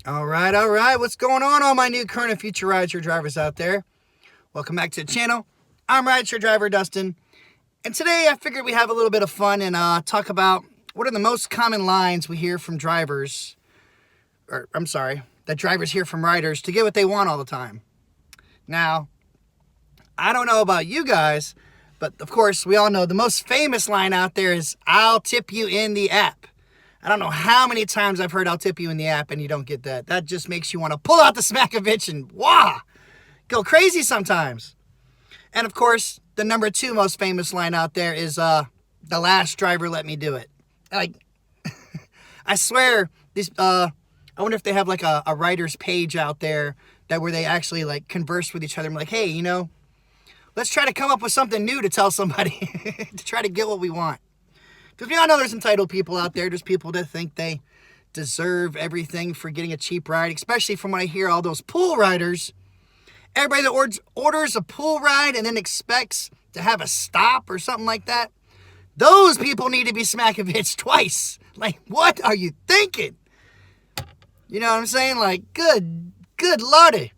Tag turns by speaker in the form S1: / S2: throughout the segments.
S1: All right. What's going on, all my new current and future rideshare drivers out there? Welcome back to the channel. I'm rideshare driver Dustin, and today I figured we have a little bit of fun and talk about what are the most common lines we hear from drivers, that drivers hear from riders to get what they want all the time. Now, I don't know about you guys, but of course we all know the most famous line out there is, "I'll tip you in the app." I don't know how many times I've heard "I'll tip you in the app" and you don't get that. That just makes you want to pull out the smack-a-bitch and go crazy sometimes. And of course, the number 2 most famous line out there is "the last driver let me do it." Like, I swear, I wonder if they have like a writer's page out there where they actually like converse with each other. I'm like, hey, let's try to come up with something new to tell somebody to try to get what we want. Because we all know there's entitled people out there. There's people that think they deserve everything for getting a cheap ride, especially from when I hear all those pool riders. Everybody that orders a pool ride and then expects to have a stop or something like that, those people need to be smack-a-bitch twice. Like, what are you thinking? You know what I'm saying? Like, good lordy.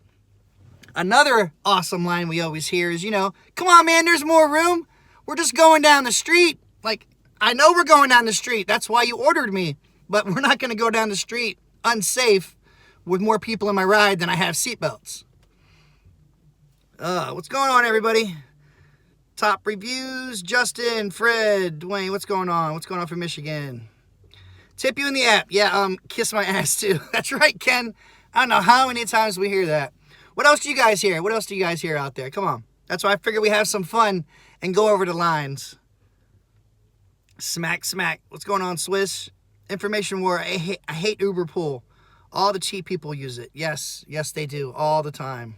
S1: Another awesome line we always hear is, come on, man, there's more room. We're just going down the street. Like, I know we're going down the street. That's why you ordered me. But we're not going to go down the street unsafe with more people in my ride than I have seatbelts. What's going on, everybody? Top reviews, Justin, Fred, Dwayne, what's going on? What's going on from Michigan? Tip you in the app. Yeah, kiss my ass too. That's right, Ken. I don't know how many times we hear that. What else do you guys hear? What else do you guys hear out there? Come on. That's why I figured we have some fun and go over the lines. Smack. What's going on, Swiss? Information war. I hate Uber Pool. All the cheap people use it. Yes, they do. All the time.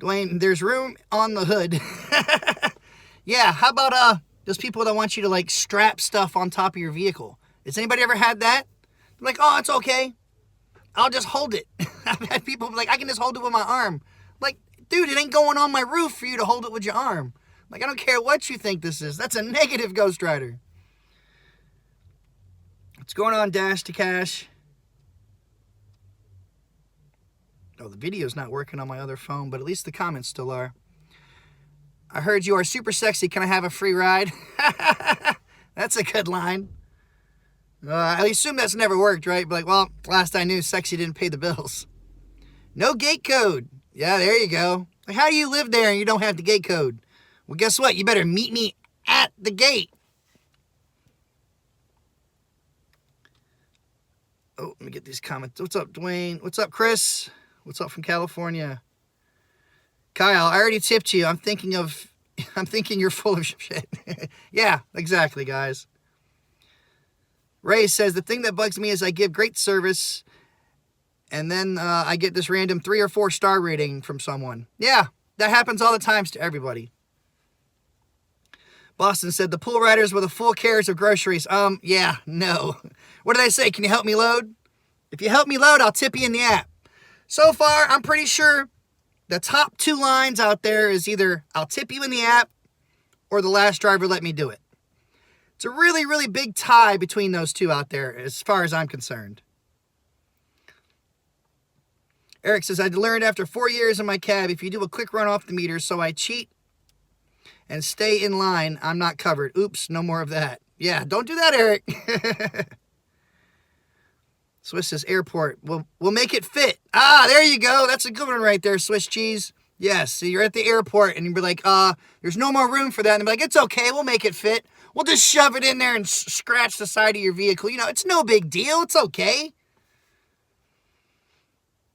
S1: Dwayne, there's room on the hood. Yeah, how about those people that want you to like strap stuff on top of your vehicle? Has anybody ever had that? They're like, oh, it's okay. I'll just hold it. I've had people be like, I can just hold it with my arm. Like, dude, it ain't going on my roof for you to hold it with your arm. Like, I don't care what you think this is. That's a negative Ghost Rider. What's going on, Dash to Cash? Oh, the video's not working on my other phone, but at least the comments still are. I heard you are super sexy. Can I have a free ride? That's a good line. I assume that's never worked, right? But like, well, last I knew, sexy didn't pay the bills. No gate code. Yeah, there you go. Like, how do you live there and you don't have the gate code? Well, guess what? You better meet me at the gate. Oh, let me get these comments. What's up, Dwayne? What's up, Chris? What's up from California? Kyle, I already tipped you. I'm thinking you're full of shit. Yeah, exactly, guys. Ray says, the thing that bugs me is I give great service and then I get this random 3 or 4 star rating from someone. Yeah, that happens all the times to everybody. Boston said, the pool riders with the full carriage of groceries. Yeah, no. What did I say? Can you help me load? If you help me load, I'll tip you in the app. So far, I'm pretty sure the top 2 lines out there is either I'll tip you in the app or the last driver let me do it. It's a really, really big tie between those 2 out there as far as I'm concerned. Eric says, I learned after 4 years in my cab, if you do a quick run off the meter, so I cheat and stay in line, I'm not covered. Oops, no more of that. Yeah, don't do that, Eric. Swiss says, airport, we'll make it fit. Ah, there you go. That's a good one right there, Swiss cheese. Yes, so you're at the airport and you'll be like, there's no more room for that. And they'll be like, it's okay, we'll make it fit. We'll just shove it in there and scratch the side of your vehicle. It's no big deal. It's okay.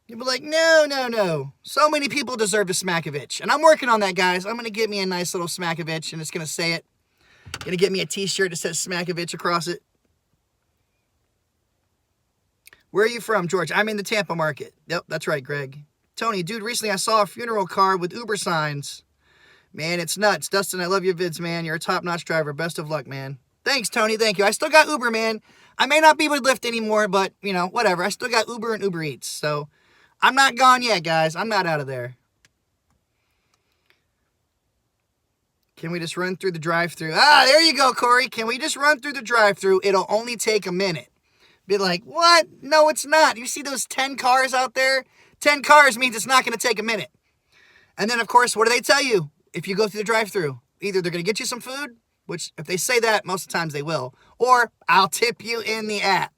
S1: You'll be like, no. So many people deserve a smack-a-bitch. And I'm working on that, guys. I'm going to get me a nice little smack-a-bitch, and it's going to say it. Going to get me a t-shirt that says smack-a-bitch across it. Where are you from, George? I'm in the Tampa market. Yep, that's right, Greg. Tony, dude, recently I saw a funeral car with Uber signs. Man, it's nuts. Dustin, I love your vids, man. You're a top-notch driver. Best of luck, man. Thanks, Tony. Thank you. I still got Uber, man. I may not be with Lyft anymore, but, whatever. I still got Uber and Ubereats, so I'm not gone yet, guys. I'm not out of there. Can we just run through the drive-thru? Ah, there you go, Corey. Can we just run through the drive-thru? It'll only take a minute. Be like, what? No, it's not. You see those 10 cars out there? 10 cars means it's not going to take a minute. And then, of course, what do they tell you if you go through the drive-thru? Either they're going to get you some food, which if they say that, most of the times they will, or I'll tip you in the app.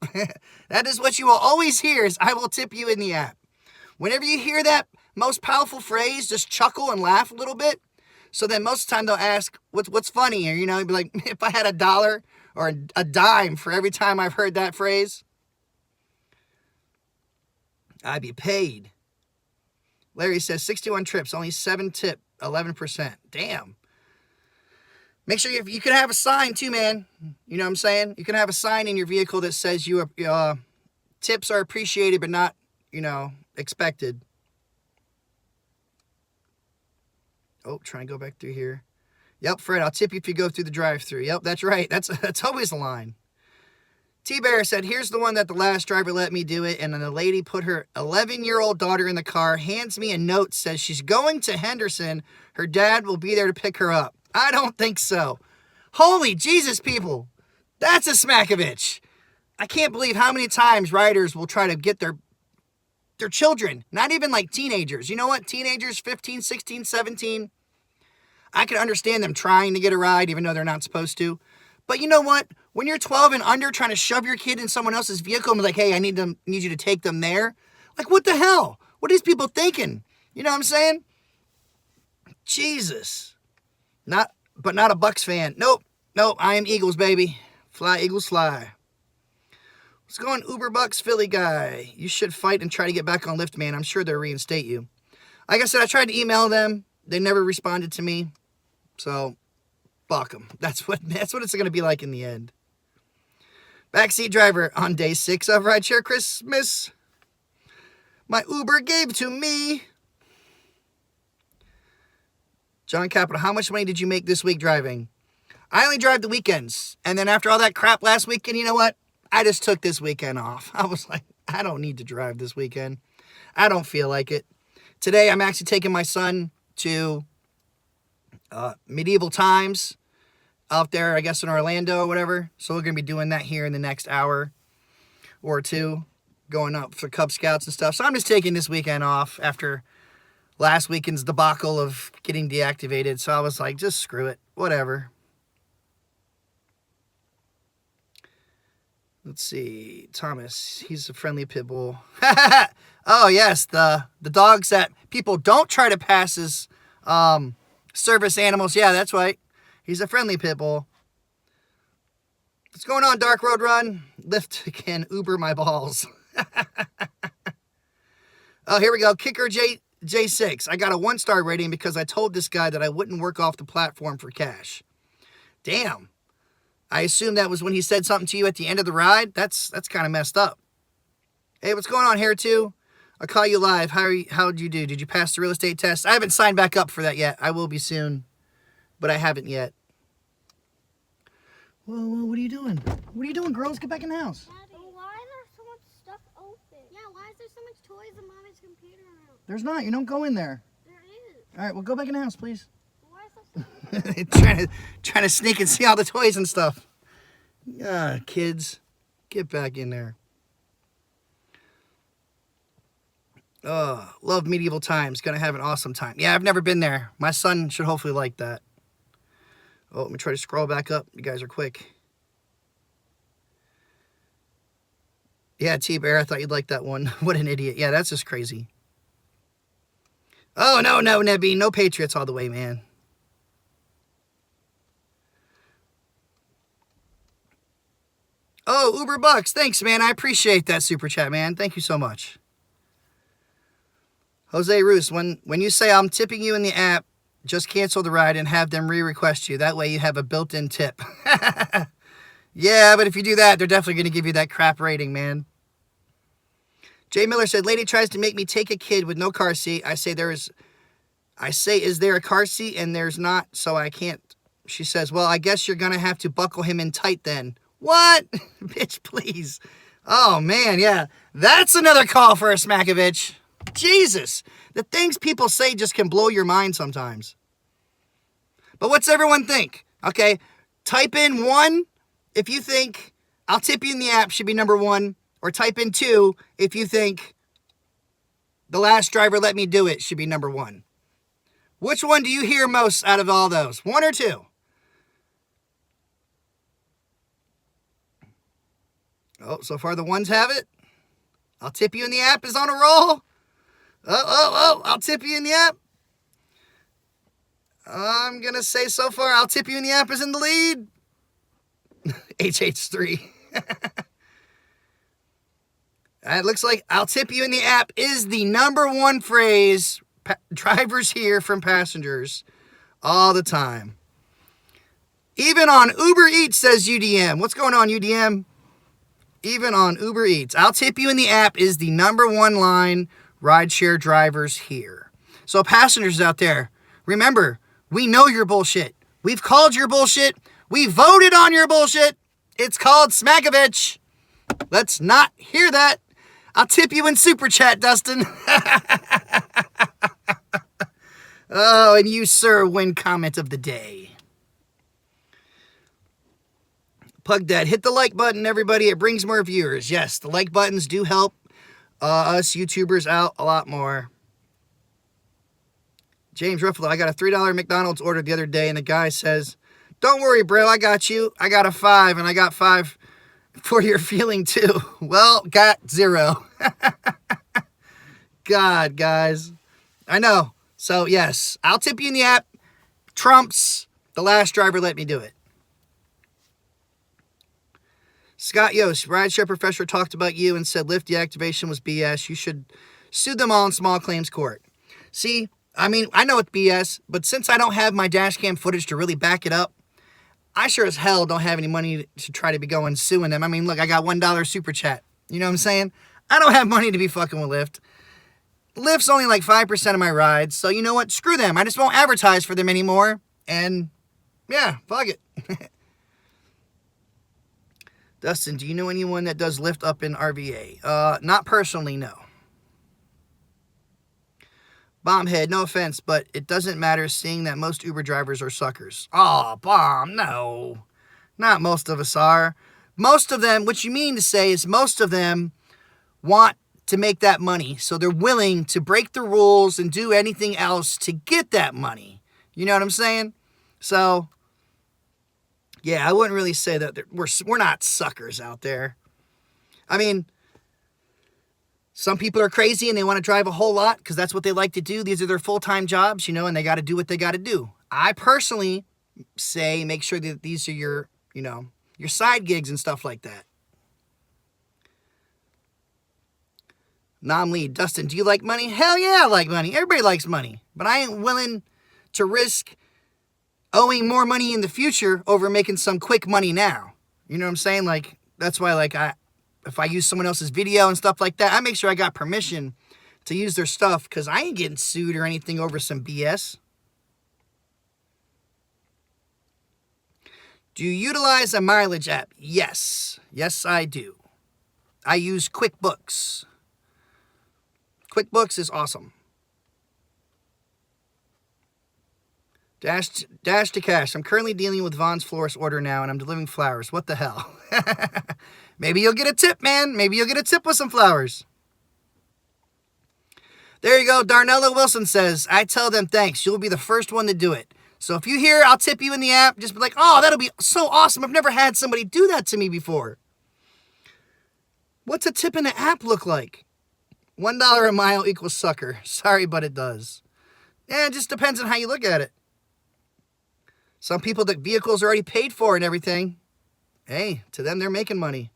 S1: That is what you will always hear is I will tip you in the app. Whenever you hear that most powerful phrase, just chuckle and laugh a little bit. So then most of the time they'll ask, what's funny? Or, you'd be like, if I had $1 or a dime for every time I've heard that phrase, I'd be paid. Larry says 61 trips, only 7 tip, 11%. Damn. Make sure you can have a sign too, man. You know what I'm saying? You can have a sign in your vehicle that says tips are appreciated but not, expected. Oh, trying to go back through here. Yep, Fred, I'll tip you if you go through the drive-thru. Yep, that's right. That's always the line. T-Bear said, here's the one that the last driver let me do it, and then the lady put her 11-year-old daughter in the car, hands me a note, says she's going to Henderson. Her dad will be there to pick her up. I don't think so. Holy Jesus, people. That's a smack-a-bitch. I can't believe how many times riders will try to get their children, not even like teenagers. You know what? Teenagers, 15, 16, 17, I can understand them trying to get a ride even though they're not supposed to. But you know what? When you're 12 and under trying to shove your kid in someone else's vehicle and be like, hey, I need you to take them there. Like, what the hell? What are these people thinking? You know what I'm saying? Jesus. Not a Bucks fan. Nope. I am Eagles, baby. Fly, Eagles, fly. Let's go on Uberbucks Philly guy. You should fight and try to get back on Lyft, man. I'm sure they'll reinstate you. Like I said, I tried to email them. They never responded to me. So, fuck them. That's what it's going to be like in the end. Backseat driver on day 6 of Rideshare Christmas. My Uber gave to me. John Capital, how much money did you make this week driving? I only drive the weekends. And then after all that crap last weekend, you know what? I just took this weekend off. I was like, I don't need to drive this weekend. I don't feel like it. Today, I'm actually taking my son to medieval times out there, I guess, in Orlando or whatever. So we're going to be doing that here in the next hour or two, going up for Cub Scouts and stuff. So I'm just taking this weekend off after last weekend's debacle of getting deactivated. So I was like, just screw it. Whatever. Let's see. Thomas, he's a friendly pit bull. Oh, yes. The dogs that people don't try to pass as service animals. Yeah, that's right. He's a friendly pit bull. What's going on, Dark Road Run? Lyft can Uber my balls. Oh, here we go. Kicker J6. I got a 1-star rating because I told this guy that I wouldn't work off the platform for cash. Damn. I assume that was when he said something to you at the end of the ride. That's kind of messed up. Hey, what's going on here, too? I'll call you live. How'd you do? Did you pass the real estate test? I haven't signed back up for that yet. I will be soon, but I haven't yet. Whoa, what are you doing? What are you doing, girls? Get back in the house.
S2: Daddy, why is there so much stuff open? Yeah, why is there so much toys in Mommy's computer room?
S1: There's not. You don't go in there.
S2: There is.
S1: All right, well, go back in the house, please.
S2: Why is that so
S1: trying to sneak and see all the toys and stuff. Kids, get back in there. Oh, love medieval times. Gonna have an awesome time. Yeah, I've never been there. My son should hopefully like that. Oh, let me try to scroll back up. You guys are quick. Yeah, T-Bear, I thought you'd like that one. What an idiot. Yeah, that's just crazy. Oh, no, Nebby. No Patriots all the way, man. Oh, Uber Bucks. Thanks, man. I appreciate that super chat, man. Thank you so much. Jose Roos, when you say I'm tipping you in the app, just cancel the ride and have them re-request you. That way you have a built-in tip. Yeah, but if you do that, they're definitely going to give you that crap rating, man. Jay Miller said, lady tries to make me take a kid with no car seat. I say, is there a car seat? And there's not, so I can't. She says, well, I guess you're going to have to buckle him in tight then. What? Bitch, please. Oh, man, yeah. That's another call for a smack-a-bitch. Jesus. The things people say just can blow your mind sometimes. But what's everyone think? Okay, type in 1 if you think I'll tip you in the app should be number 1, or type in 2 if you think the last driver let me do it should be number 1. Which one do you hear most out of all those? 1 or 2? Oh, so far the ones have it. I'll tip you in the app is on a roll. I'll tip you in the app. I'm going to say so far, I'll tip you in the app is in the lead. HH3. It looks like I'll tip you in the app is the number 1 phrase drivers hear from passengers all the time. Even on Uber Eats, says UDM. What's going on, UDM? Even on Uber Eats, I'll tip you in the app is the number 1 line rideshare drivers hear. So passengers out there, remember, we know your bullshit. We've called your bullshit. We voted on your bullshit. It's called Smakovich. Let's not hear that. I'll tip you in Super Chat, Dustin. Oh, and you, sir, win comment of the day. Pug Dad, hit the like button, everybody. It brings more viewers. Yes, the like buttons do help us YouTubers out a lot more. James Ruffalo, I got a $3 McDonald's order the other day, and the guy says, don't worry, bro, I got you. I got a 5, and I got 5 for your feeling, too. Well, got 0. God, guys. I know. So, yes, I'll tip you in the app. Trumps, the last driver let me do it. Scott Yost, Rideshare Professor talked about you and said Lyft deactivation was BS. You should sue them all in small claims court. See, I mean, I know it's BS, but since I don't have my dash cam footage to really back it up, I sure as hell don't have any money to try to be going suing them. I mean, look, I got $1 super chat. You know what I'm saying? I don't have money to be fucking with Lyft. Lyft's only like 5% of my rides, so you know what? Screw them. I just won't advertise for them anymore. And, yeah, fuck it. Dustin, do you know anyone that does Lyft up in RVA? Not personally, no. Bombhead, no offense, but it doesn't matter seeing that most Uber drivers are suckers. Oh, Bomb, no. Not most of us are. Most of them, what you mean to say is most of them want to make that money, so they're willing to break the rules and do anything else to get that money. You know what I'm saying? So, yeah, I wouldn't really say that we're not suckers out there. I mean, some people are crazy and they want to drive a whole lot because that's what they like to do. These are their full-time jobs, you know, and they got to do what they got to do. I personally say make sure that these are your, you know, your side gigs and stuff like that. Nom-lead, Dustin, do you like money? Hell yeah, I like money. Everybody likes money. But I ain't willing to risk owing more money in the future over making some quick money now. You know what I'm saying? Like, that's why, like, if I use someone else's video and stuff like that, I make sure I got permission to use their stuff because I ain't getting sued or anything over some BS. Do you utilize a mileage app? Yes. Yes, I do. I use QuickBooks. QuickBooks is awesome. Dash to cash. I'm currently dealing with Vaughn's florist order now, and I'm delivering flowers. What the hell? Maybe you'll get a tip, man. Maybe you'll get a tip with some flowers. There you go. Darnella Wilson says, I tell them thanks. You'll be the first one to do it. So if you hear I'll tip you in the app, just be like, oh, that'll be so awesome. I've never had somebody do that to me before. What's a tip in the app look like? $1 a mile equals sucker. Sorry, but it does. Yeah, it just depends on how you look at it. Some people, the vehicles are already paid for and everything. Hey, to them, they're making money.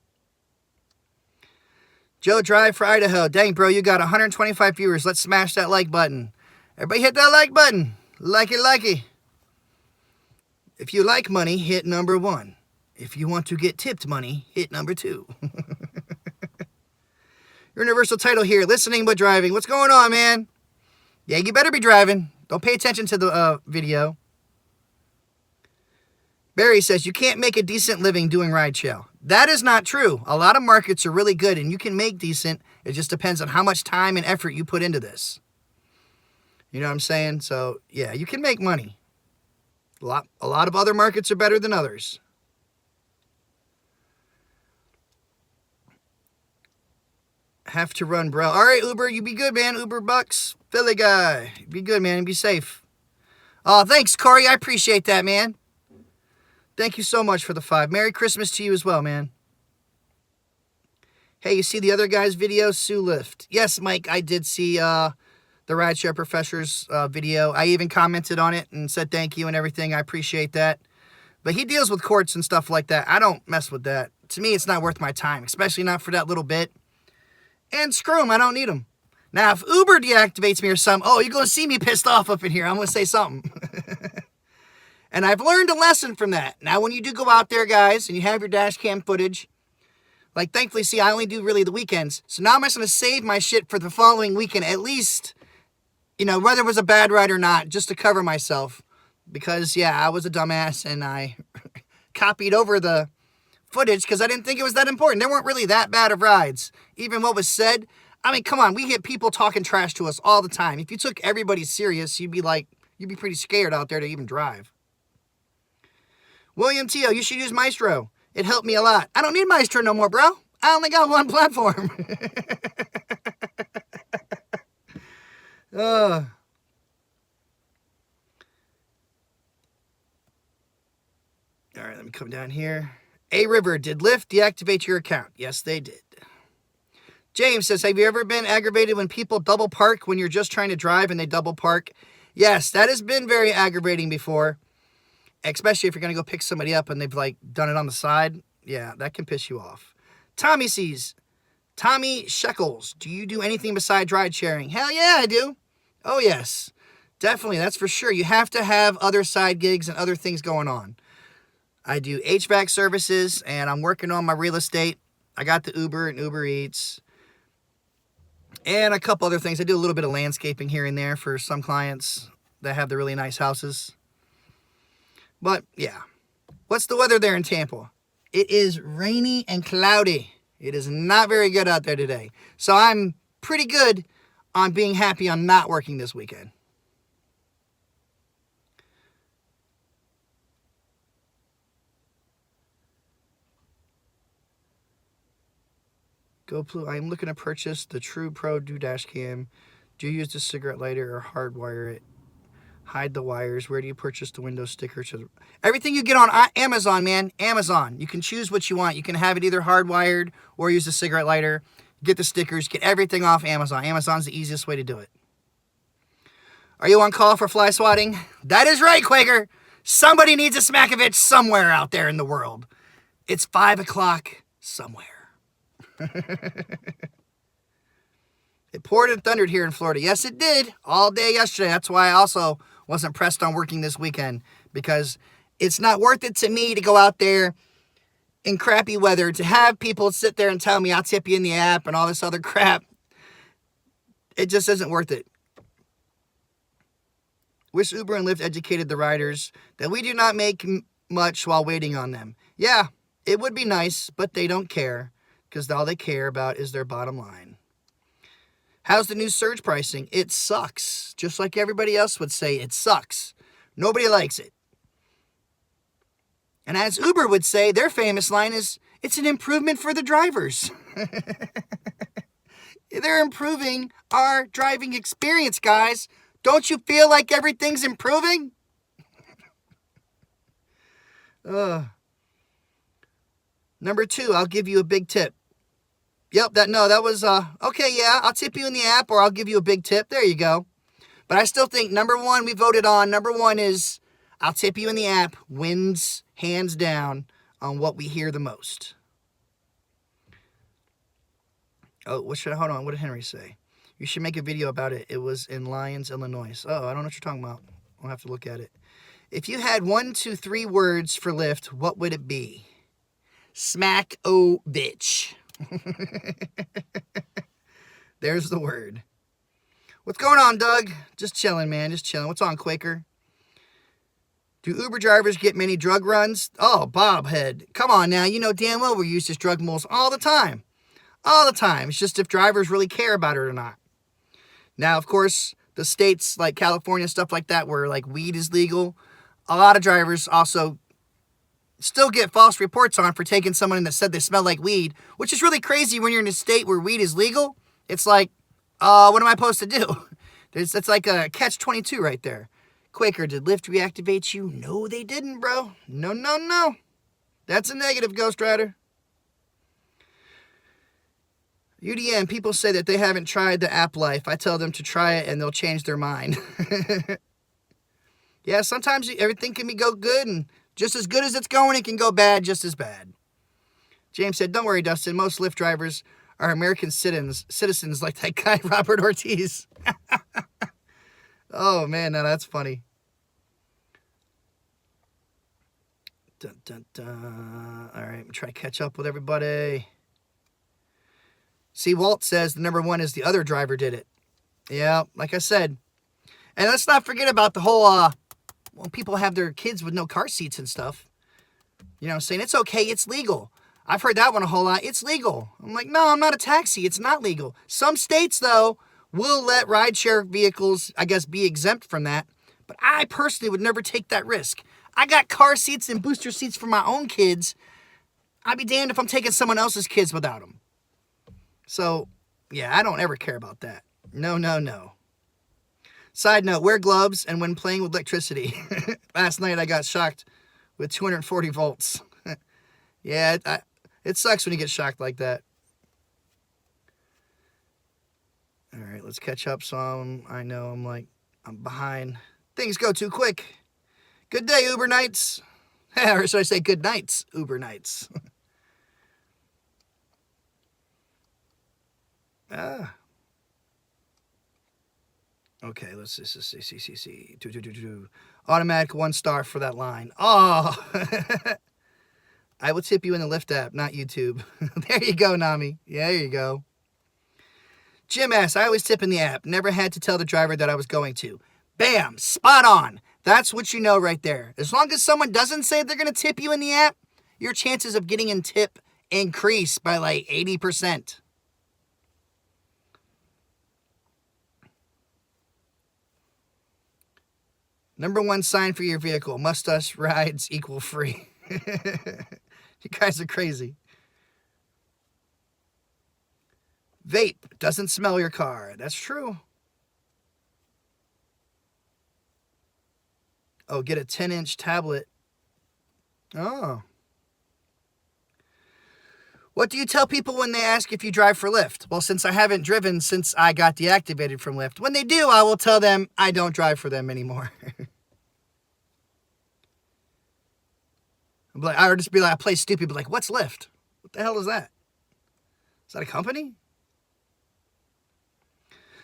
S1: Joe Drive for Idaho. Dang, bro, you got 125 viewers. Let's smash that like button. Everybody hit that like button. Like it. If you like money, hit number 1. If you want to get tipped money, hit number 2. Universal title here. Listening but driving. What's going on, man? Yeah, you better be driving. Don't pay attention to the video. Barry says, you can't make a decent living doing rideshare. That is not true. A lot of markets are really good and you can make decent. It just depends on how much time and effort you put into this. You know what I'm saying? So, yeah, you can make money. A lot of other markets are better than others. Have to run, bro. All right, Uber, you be good, man. Uber Bucks, Philly guy. Be good, man. Be safe. Oh, thanks, Corey. I appreciate that, man. Thank you so much for the 5. Merry Christmas to you as well, man. Hey, you see the other guy's video? Sue Lyft. Yes, Mike, I did see the Rideshare Professor's video. I even commented on it and said thank you and everything. I appreciate that. But he deals with courts and stuff like that. I don't mess with that. To me, it's not worth my time, especially not for that little bit. And screw him. I don't need him. Now, if Uber deactivates me or something, oh, you're going to see me pissed off up in here. I'm going to say something. And I've learned a lesson from that. Now, when you do go out there, guys, and you have your dash cam footage, like, thankfully, see, I only do really the weekends. So now I'm just going to save my shit for the following weekend, at least, you know, whether it was a bad ride or not, just to cover myself. Because, yeah, I was a dumbass, and I copied over the footage because I didn't think it was that important. There weren't really that bad of rides. Even what was said, I mean, come on, we get people talking trash to us all the time. If you took everybody serious, you'd be pretty scared out there to even drive. William Tio, you should use Maestro. It helped me a lot. I don't need Maestro no more, bro. I only got one platform. All right, let me come down here. A River, did Lyft deactivate your account? Yes, they did. James says, have you ever been aggravated when people double park when you're just trying to drive and they double park? Yes, that has been very aggravating before. Especially if you're going to go pick somebody up and they've, like, done it on the side. Yeah, that can piss you off. Tommy Shekels, do you do anything besides ride sharing? Hell yeah, I do. Oh, yes. Definitely, that's for sure. You have to have other side gigs and other things going on. I do HVAC services, and I'm working on my real estate. I got the Uber and Ubereats. And a couple other things. I do a little bit of landscaping here and there for some clients that have the really nice houses. But, yeah. What's the weather there in Tampa? It is rainy and cloudy. It is not very good out there today. So I'm pretty good on being happy on not working this weekend. I'm looking to purchase the True Pro dash cam. Do you use the cigarette lighter or hardwire it? Hide the wires. Where do you purchase the window sticker? Everything you get on Amazon, man. Amazon. You can choose what you want. You can have it either hardwired or use a cigarette lighter. Get the stickers. Get everything off Amazon. Amazon's the easiest way to do it. Are you on call for fly swatting? That is right, Quaker. Somebody needs a Smackovich somewhere out there in the world. It's 5 o'clock somewhere. It poured and thundered here in Florida. Yes, it did. All day yesterday. That's why I also wasn't pressed on working this weekend. Because it's not worth it to me to go out there in crappy weather to have people sit there and tell me I'll tip you in the app and all this other crap. It just isn't worth it. Wish Uber and Lyft educated the riders that we do not make much while waiting on them. Yeah, it would be nice, but they don't care. Because all they care about is their bottom line. How's the new surge pricing? It sucks. Just like everybody else would say, it sucks. Nobody likes it. And as Uber would say, their famous line is, it's an improvement for the drivers. They're improving our driving experience, guys. Don't you feel like everything's improving? Number 2, I'll give you a big tip. Yep, that was, okay, yeah, I'll tip you in the app or I'll give you a big tip. There you go. But I still think number 1 we voted on. Number 1 is I'll tip you in the app wins hands down on what we hear the most. Oh, hold on, what did Henry say? You should make a video about it. It was in Lyons, Illinois. Oh, I don't know what you're talking about. I'll have to look at it. If you had 1, 2, 3 words for Lyft, what would it be? Smack o bitch. There's the word. What's going on, Doug? Just chilling, man. Just chilling. What's on, Quaker? Do Uber drivers get many drug runs? Oh, Bobhead. Come on now. You know damn well we're used as drug mules all the time. All the time. It's just if drivers really care about it or not. Now, of course, the states like California, stuff like that, where like weed is legal, a lot of drivers also still get false reports on for taking someone that said they smell like weed, which is really crazy when you're in a state where weed is legal. It's like, what am I supposed to do? It's like a catch-22 right there. Quaker, did Lyft reactivate you? No, they didn't, bro. No, no, no. That's a negative, Ghost Rider. UDM, people say that they haven't tried the app life. I tell them to try it and they'll change their mind. Yeah, sometimes everything can go good, and just as good as it's going, it can go bad just as bad. James said, don't worry, Dustin. Most Lyft drivers are American citizens like that guy, Robert Ortiz. Oh, man, now that's funny. Dun, dun, dun. All right, I'm trying to catch up with everybody. See, Walt says the number one is the other driver did it. Yeah, like I said. And let's not forget about the whole, when people have their kids with no car seats and stuff. You know what I'm saying? It's okay, it's legal. I've heard that one a whole lot. It's legal. I'm like, no, I'm not a taxi. It's not legal. Some states, though, will let rideshare vehicles, I guess, be exempt from that. But I personally would never take that risk. I got car seats and booster seats for my own kids. I'd be damned if I'm taking someone else's kids without them. So, yeah, I don't ever care about that. No, no, no. Side note, wear gloves and when playing with electricity. Last night I got shocked with 240 volts. Yeah, it sucks when you get shocked like that. All right, let's catch up some. I know I'm behind. Things go too quick. Good day, Uber Nights. Or should I say good nights, Uber Nights. Okay, let's see. Automatic 1 star for that line. Oh, I will tip you in the Lyft app, not YouTube. There you go, Nami. Yeah, there you go. Jim S., I always tip in the app. Never had to tell the driver that I was going to. Bam, spot on. That's what you know right there. As long as someone doesn't say they're going to tip you in the app, your chances of getting a tip increase by like 80%. Number one sign for your vehicle, must-us rides equal free. You guys are crazy. Vape doesn't smell your car. That's true. Oh, get a 10-inch tablet. Oh. What do you tell people when they ask if you drive for Lyft? Well, since I haven't driven since I got deactivated from Lyft, when they do, I will tell them I don't drive for them anymore. I would just be like, I play stupid, but like, what's Lyft? What the hell is that? Is that a company?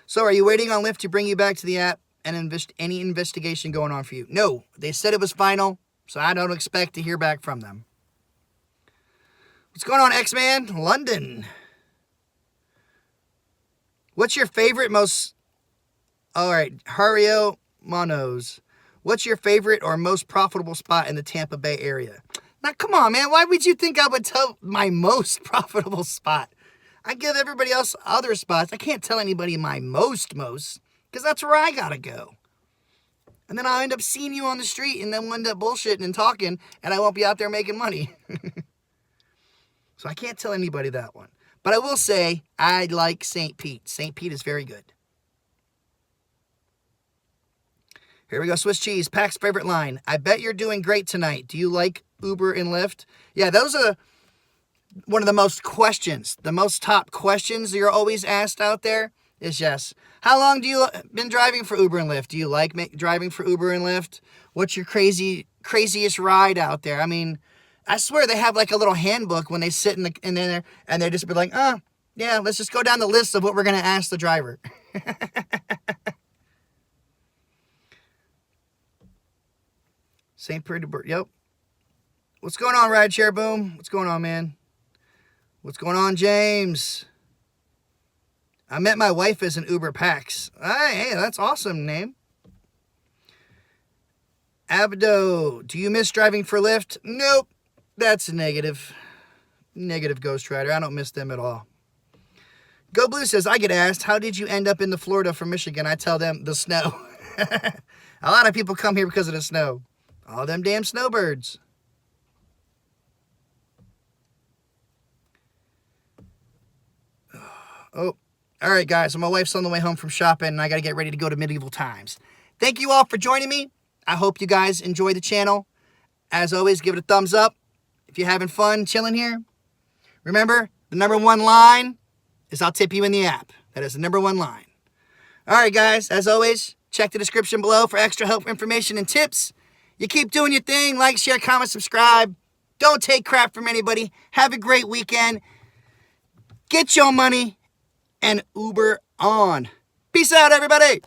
S1: So are you waiting on Lyft to bring you back to the app and any investigation going on for you? No, they said it was final, so I don't expect to hear back from them. What's going on, X-Man? London. What's your favorite all right, Hario Monos. What's your favorite or most profitable spot in the Tampa Bay area? Now, come on, man. Why would you think I would tell my most profitable spot? I give everybody else other spots. I can't tell anybody my most, because that's where I gotta go. And then I'll end up seeing you on the street, and then we'll end up bullshitting and talking, and I won't be out there making money. So I can't tell anybody that one. But I will say, I like St. Pete. St. Pete is very good. Here we go, Swiss cheese. Pac's favorite line. I bet you're doing great tonight. Do you like Uber and Lyft? Yeah, those are one of the most top questions you're always asked out there is yes. How long do you been driving for Uber and Lyft? Do you like driving for Uber and Lyft? What's your craziest ride out there? I mean, I swear they have like a little handbook when they sit in there and they just be like, oh, yeah, let's just go down the list of what we're going to ask the driver. St. Petersburg, yep. What's going on, Rideshare Boom? What's going on, man? What's going on, James? I met my wife as an Uber Pax. Hey, that's awesome name. Abdo, do you miss driving for Lyft? Nope. That's a negative. Negative, Ghost Rider. I don't miss them at all. Go Blue says, I get asked, how did you end up in the Florida from Michigan? I tell them, the snow. A lot of people come here because of the snow. All them damn snowbirds. Oh, All right, guys, my wife's on the way home from shopping, and I got to get ready to go to medieval times. Thank you all for joining me. I hope you guys enjoy the channel. As always, give it a thumbs up if you're having fun chilling here. Remember, the number one line is I'll tip you in the app. That is the number one line. All right, guys, as always, check the description below for extra help, information, and tips. You keep doing your thing. Like, share, comment, subscribe. Don't take crap from anybody. Have a great weekend. Get your money and Uber on. Peace out, everybody.